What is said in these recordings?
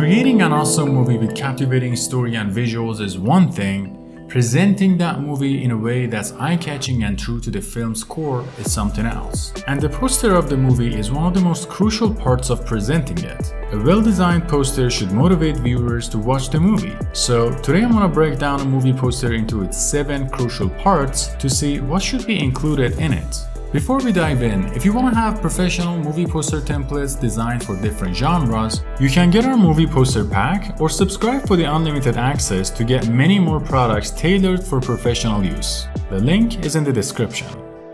Creating an awesome movie with captivating story and visuals is one thing. Presenting that movie in a way that's eye-catching and true to the film's core is something else. And the poster of the movie is one of the most crucial parts of presenting it. A well-designed poster should motivate viewers to watch the movie. So today I'm gonna break down a movie poster into its 7 crucial parts to see what should be included in it. Before we dive in, if you want to have professional movie poster templates designed for different genres, you can get our movie poster pack or subscribe for the unlimited access to get many more products tailored for professional use. The link is in the description.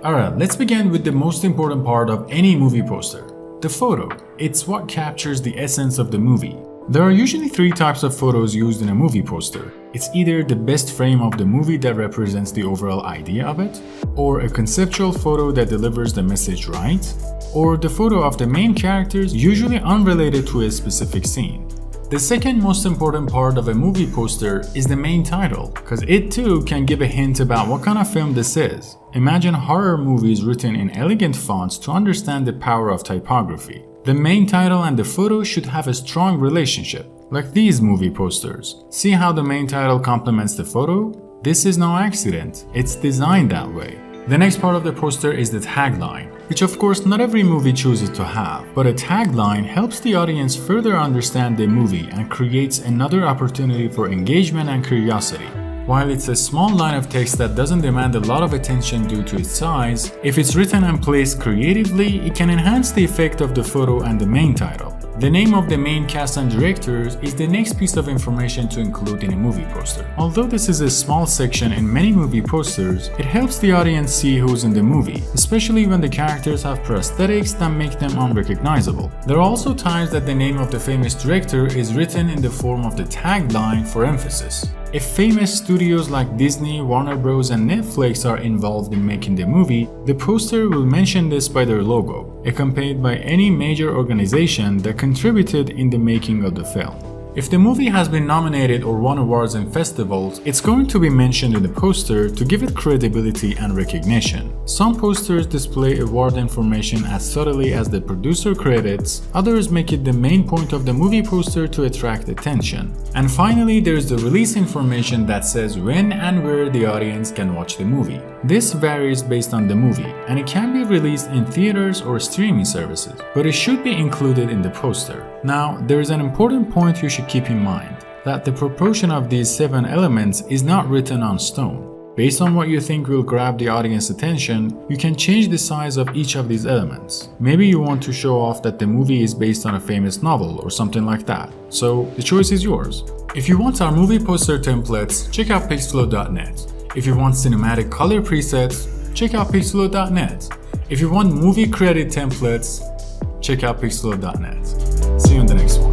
Alright, let's begin with the most important part of any movie poster, the photo. It's what captures the essence of the movie. There are usually 3 types of photos used in a movie poster. It's either the best frame of the movie that represents the overall idea of it, or a conceptual photo that delivers the message right, or the photo of the main characters, usually unrelated to a specific scene. The second most important part of a movie poster is the main title, because it too can give a hint about what kind of film this is. Imagine horror movies written in elegant fonts to understand the power of typography. The main title and the photo should have a strong relationship, like these movie posters. See how the main title complements the photo? This is no accident, it's designed that way. The next part of the poster is the tagline, which of course not every movie chooses to have, but a tagline helps the audience further understand the movie and creates another opportunity for engagement and curiosity. While it's a small line of text that doesn't demand a lot of attention due to its size, if it's written and placed creatively, it can enhance the effect of the photo and the main title. The name of the main cast and directors is the next piece of information to include in a movie poster. Although this is a small section in many movie posters, it helps the audience see who's in the movie, especially when the characters have prosthetics that make them unrecognizable. There are also times that the name of the famous director is written in the form of the tagline for emphasis. If famous studios like Disney, Warner Bros. And Netflix are involved in making the movie, the poster will mention this by their logo, accompanied by any major organization that contributed in the making of the film. If the movie has been nominated or won awards in festivals, it's going to be mentioned in the poster to give it credibility and recognition. Some posters display award information as subtly as the producer credits, others make it the main point of the movie poster to attract attention. And finally, there's the release information that says when and where the audience can watch the movie. This varies based on the movie, and it can be released in theaters or streaming services, but it should be included in the poster. Now, there is an important point you should keep in mind, that the proportion of these 7 elements is not written on stone. Based on what you think will grab the audience's attention, you can change the size of each of these elements. Maybe you want to show off that the movie is based on a famous novel or something like that, so the choice is yours. If you want our movie poster templates, check out pixflow.net. If you want cinematic color presets, check out pixflow.net. If you want movie credit templates, check out pixflow.net. See you in the next one.